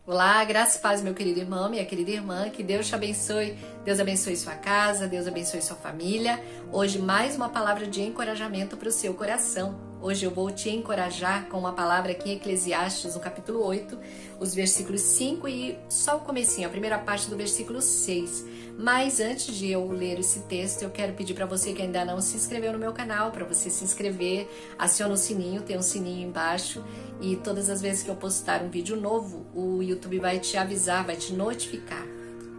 Olá, graça e paz, meu querido irmão, minha querida irmã, que Deus te abençoe, Deus abençoe sua casa, Deus abençoe sua família. Hoje mais uma palavra de encorajamento para o seu coração. Hoje eu vou te encorajar com uma palavra aqui em Eclesiastes, no capítulo 8, os versículos 5 e só o comecinho, a primeira parte do versículo 6. Mas antes de eu ler esse texto, eu quero pedir para você que ainda não se inscreveu no meu canal, para você se inscrever, aciona o sininho, tem um sininho embaixo e todas as vezes que eu postar um vídeo novo, o YouTube vai te avisar, vai te notificar.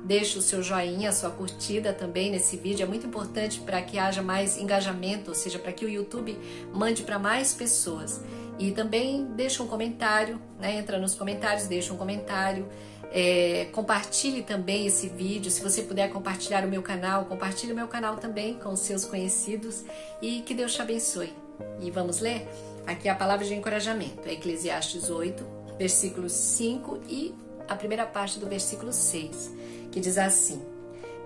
Deixa o seu joinha, a sua curtida também nesse vídeo, é muito importante para que haja mais engajamento, ou seja, para que o YouTube mande para mais pessoas. E também deixa um comentário, né? Entra nos comentários, deixa um comentário, compartilhe também esse vídeo, se você puder compartilhar o meu canal, compartilhe o meu canal também com os seus conhecidos e que Deus te abençoe. E vamos ler? Aqui a palavra de encorajamento, é Eclesiastes 8, versículos 5 e a primeira parte do versículo 6, que diz assim: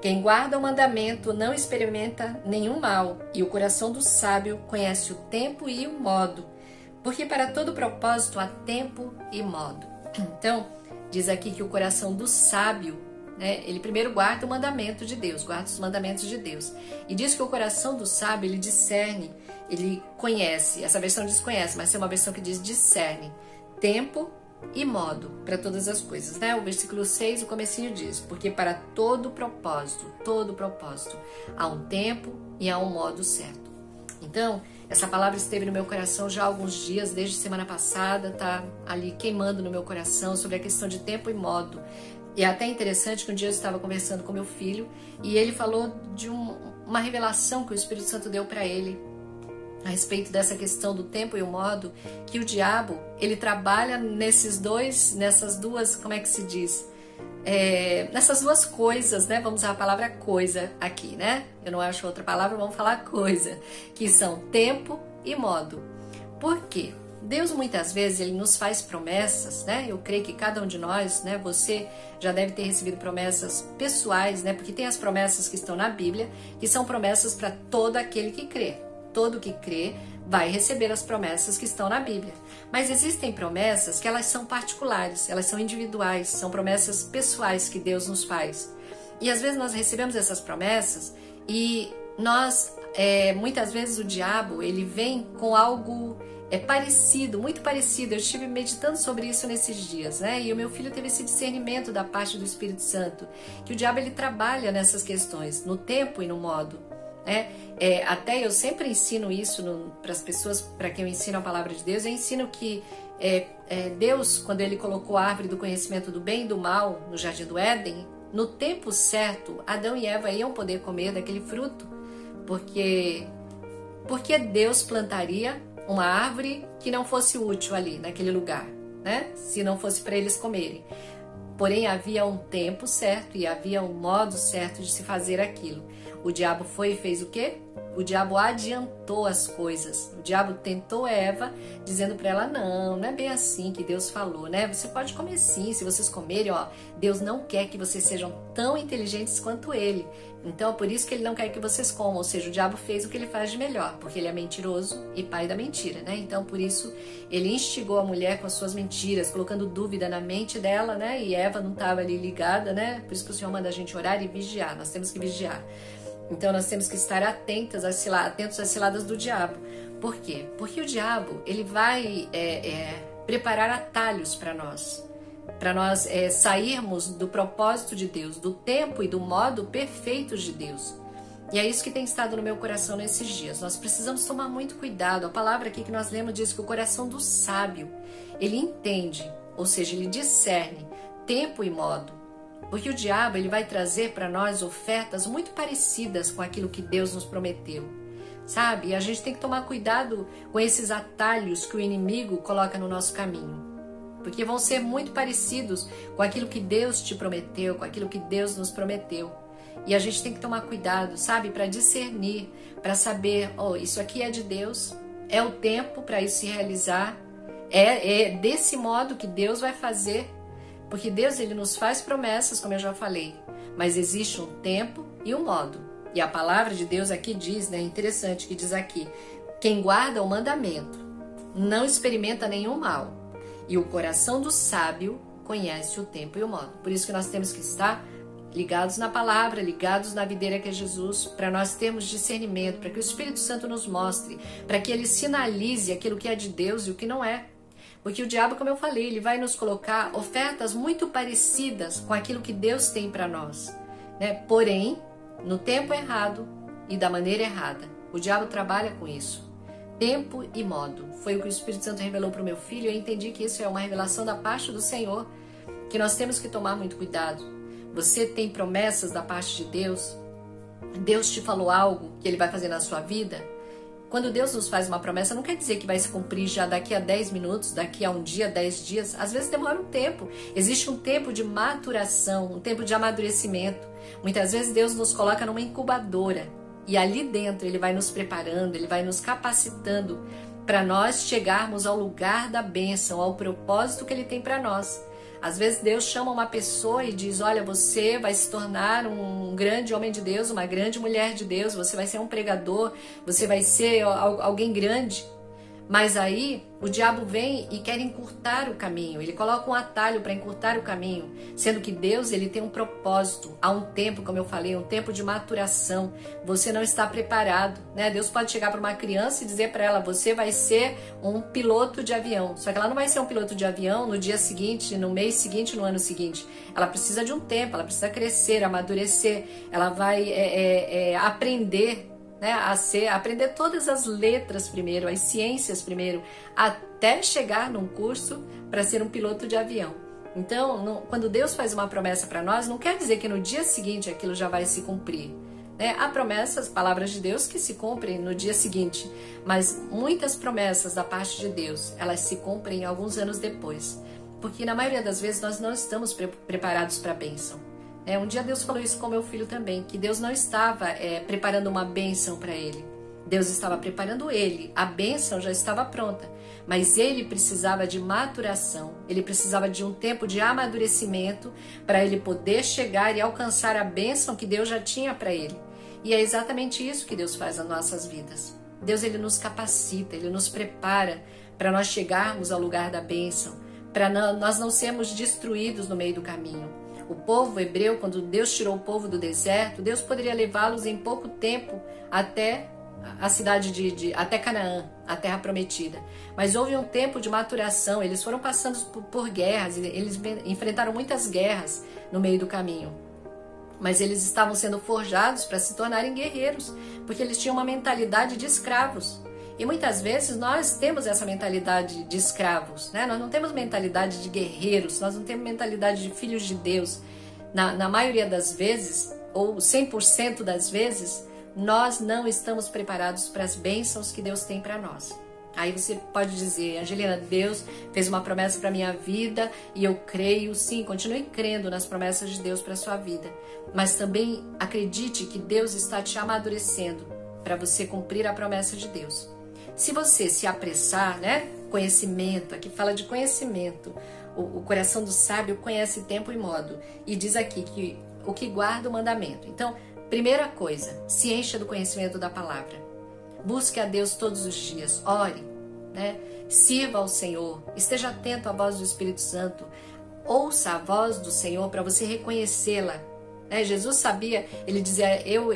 quem guarda o mandamento não experimenta nenhum mal, e o coração do sábio conhece o tempo e o modo, porque para todo propósito há tempo e modo. Então, diz aqui que o coração do sábio, né, ele primeiro guarda o mandamento de Deus, guarda os mandamentos de Deus. E diz que o coração do sábio, ele discerne, ele conhece, essa versão diz conhece, mas tem uma versão que diz discerne, tempo e modo para todas as coisas, né? O versículo 6, o comecinho diz, porque para todo propósito, há um tempo e há um modo certo. Então, essa palavra esteve no meu coração já há alguns dias, desde semana passada, tá ali queimando no meu coração sobre a questão de tempo e modo. E é até interessante que um dia eu estava conversando com meu filho e ele falou de uma revelação que o Espírito Santo deu para ele a respeito dessa questão do tempo e o modo, que o diabo, ele trabalha nessas duas, como é que se diz? Nessas duas coisas, né? Vamos usar a palavra coisa aqui, né? Eu não acho outra palavra, vamos falar coisa, que são tempo e modo. Por quê? Deus muitas vezes ele nos faz promessas, né? Eu creio que cada um de nós, né? Você já deve ter recebido promessas pessoais, né? Porque tem as promessas que estão na Bíblia, que são promessas para todo aquele que crê. Todo que crê vai receber as promessas que estão na Bíblia. Mas existem promessas que elas são particulares, elas são individuais, são promessas pessoais que Deus nos faz. E às vezes nós recebemos essas promessas e nós, muitas vezes o diabo, ele vem com algo parecido, muito parecido. Eu estive meditando sobre isso nesses dias, né? E o meu filho teve esse discernimento da parte do Espírito Santo, que o diabo ele trabalha nessas questões, no tempo e no modo. Até eu sempre ensino isso para as pessoas, para quem eu ensino a palavra de Deus, eu ensino que Deus, quando ele colocou a árvore do conhecimento do bem e do mal no jardim do Éden, no tempo certo, Adão e Eva iam poder comer daquele fruto, porque Deus plantaria uma árvore que não fosse útil ali, naquele lugar, né? Se não fosse para eles comerem. Porém, havia um tempo certo e havia um modo certo de se fazer aquilo. O diabo foi e fez o quê? O diabo adiantou as coisas. O diabo tentou Eva, dizendo para ela, não é bem assim que Deus falou, né? Você pode comer sim, se vocês comerem, ó, Deus não quer que vocês sejam tão inteligentes quanto ele. Então, por isso que ele não quer que vocês comam. Ou seja, o diabo fez o que ele faz de melhor, porque ele é mentiroso e pai da mentira, né? Então, por isso, ele instigou a mulher com as suas mentiras, colocando dúvida na mente dela, né? E Eva não estava ali ligada, né? Por isso que o Senhor manda a gente orar e vigiar. Nós temos que vigiar. Então nós temos que estar atentos às ciladas do diabo. Por quê? Porque o diabo ele vai preparar atalhos para nós sairmos do propósito de Deus, do tempo e do modo perfeitos de Deus. E é isso que tem estado no meu coração nesses dias. Nós precisamos tomar muito cuidado. A palavra aqui que nós lemos diz que o coração do sábio, ele entende, ou seja, ele discerne tempo e modo. Porque o diabo ele vai trazer para nós ofertas muito parecidas com aquilo que Deus nos prometeu, sabe? E a gente tem que tomar cuidado com esses atalhos que o inimigo coloca no nosso caminho, porque vão ser muito parecidos com aquilo que Deus te prometeu, com aquilo que Deus nos prometeu. E a gente tem que tomar cuidado, sabe? Para discernir, para saber, isso aqui é de Deus, é o tempo para isso se realizar, é desse modo que Deus vai fazer. Porque Deus ele nos faz promessas, como eu já falei, mas existe um tempo e um modo. E a palavra de Deus aqui diz, né, interessante que diz aqui, quem guarda o mandamento não experimenta nenhum mal, e o coração do sábio conhece o tempo e o modo. Por isso que nós temos que estar ligados na palavra, ligados na videira que é Jesus, para nós termos discernimento, para que o Espírito Santo nos mostre, para que ele sinalize aquilo que é de Deus e o que não é. Porque o diabo, como eu falei, ele vai nos colocar ofertas muito parecidas com aquilo que Deus tem para nós, né? Porém, no tempo errado e da maneira errada. O diabo trabalha com isso. Tempo e modo. Foi o que o Espírito Santo revelou para o meu filho. Eu entendi que isso é uma revelação da parte do Senhor, que nós temos que tomar muito cuidado. Você tem promessas da parte de Deus? Deus te falou algo que Ele vai fazer na sua vida? Quando Deus nos faz uma promessa, não quer dizer que vai se cumprir já daqui a 10 minutos, daqui a um dia, 10 dias. Às vezes demora um tempo. Existe um tempo de maturação, um tempo de amadurecimento. Muitas vezes Deus nos coloca numa incubadora e ali dentro Ele vai nos preparando, Ele vai nos capacitando para nós chegarmos ao lugar da bênção, ao propósito que Ele tem para nós. Às vezes Deus chama uma pessoa e diz, olha, você vai se tornar um grande homem de Deus, uma grande mulher de Deus, você vai ser um pregador, você vai ser alguém grande. Mas aí o diabo vem e quer encurtar o caminho, ele coloca um atalho para encurtar o caminho, sendo que Deus ele tem um propósito, há um tempo, como eu falei, um tempo de maturação, você não está preparado, né? Deus pode chegar para uma criança e dizer para ela, você vai ser um piloto de avião, só que ela não vai ser um piloto de avião no dia seguinte, no mês seguinte, no ano seguinte, ela precisa de um tempo, ela precisa crescer, amadurecer, ela vai aprender, né, aprender todas as letras primeiro, as ciências primeiro, até chegar num curso para ser um piloto de avião. Então, quando Deus faz uma promessa para nós, não quer dizer que no dia seguinte aquilo já vai se cumprir, né? Há promessas, palavras de Deus que se cumprem no dia seguinte, mas muitas promessas da parte de Deus, elas se cumprem alguns anos depois, porque na maioria das vezes nós não estamos preparados para a bênção. Um dia Deus falou isso com meu filho também, que Deus não estava preparando uma bênção para ele. Deus estava preparando ele, a bênção já estava pronta, mas ele precisava de maturação, ele precisava de um tempo de amadurecimento para ele poder chegar e alcançar a bênção que Deus já tinha para ele. E é exatamente isso que Deus faz nas nossas vidas. Deus ele nos capacita, ele nos prepara para nós chegarmos ao lugar da bênção, para nós não sermos destruídos no meio do caminho. O povo hebreu, quando Deus tirou o povo do deserto, Deus poderia levá-los em pouco tempo até a cidade até Canaã, a terra prometida. Mas houve um tempo de maturação, eles foram passando por guerras, eles enfrentaram muitas guerras no meio do caminho. Mas eles estavam sendo forjados para se tornarem guerreiros, porque eles tinham uma mentalidade de escravos. E muitas vezes nós temos essa mentalidade de escravos, né? Nós não temos mentalidade de guerreiros, nós não temos mentalidade de filhos de Deus. Na maioria das vezes, ou 100% das vezes, nós não estamos preparados para as bênçãos que Deus tem para nós. Aí você pode dizer, Angelina, Deus fez uma promessa para a minha vida e eu creio, sim, continue crendo nas promessas de Deus para a sua vida. Mas também acredite que Deus está te amadurecendo para você cumprir a promessa de Deus. Se você se apressar, né? Conhecimento, aqui fala de conhecimento. O coração do sábio conhece tempo e modo. E diz aqui que o que guarda o mandamento. Então, primeira coisa, se encha do conhecimento da palavra. Busque a Deus todos os dias. Ore, né? Sirva ao Senhor. Esteja atento à voz do Espírito Santo. Ouça a voz do Senhor para você reconhecê-la. Jesus sabia, ele dizia,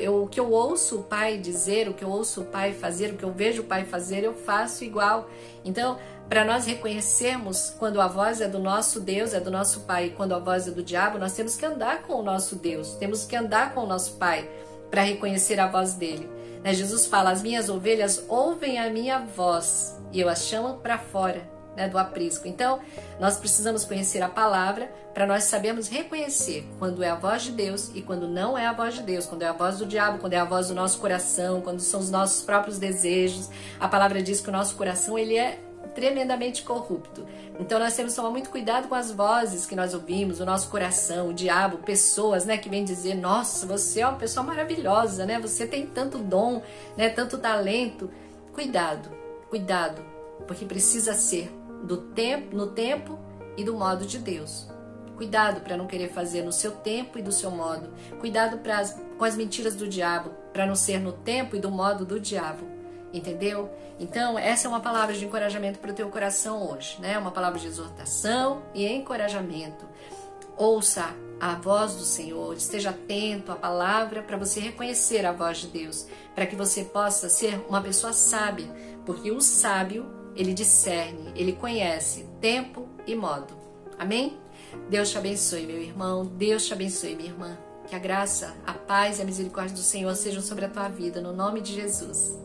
o que eu ouço o Pai dizer, o que eu ouço o Pai fazer, o que eu vejo o Pai fazer, eu faço igual. Então, para nós reconhecermos quando a voz é do nosso Deus, é do nosso Pai, e quando a voz é do diabo, nós temos que andar com o nosso Deus, temos que andar com o nosso Pai para reconhecer a voz dele. Jesus fala, as minhas ovelhas ouvem a minha voz e eu as chamo para fora, do aprisco. Então, nós precisamos conhecer a palavra para nós sabermos reconhecer quando é a voz de Deus e quando não é a voz de Deus, quando é a voz do diabo, quando é a voz do nosso coração, quando são os nossos próprios desejos. A palavra diz que o nosso coração ele é tremendamente corrupto. Então nós temos que tomar muito cuidado com as vozes que nós ouvimos, o nosso coração, o diabo, pessoas, que vêm dizer, nossa, você é uma pessoa maravilhosa, você tem tanto dom, tanto talento. Cuidado, porque precisa ser no tempo e do modo de Deus. Cuidado para não querer fazer no seu tempo e do seu modo. Cuidado com as mentiras do diabo, para não ser no tempo e do modo do diabo. Entendeu? Então, essa é uma palavra de encorajamento para o teu coração hoje, né? Uma palavra de exortação e encorajamento. Ouça a voz do Senhor, esteja atento à palavra para você reconhecer a voz de Deus, para que você possa ser uma pessoa sábia, porque o sábio, ele discerne, ele conhece tempo e modo. Amém? Deus te abençoe, meu irmão, Deus te abençoe, minha irmã. Que a graça, a paz e a misericórdia do Senhor sejam sobre a tua vida, no nome de Jesus.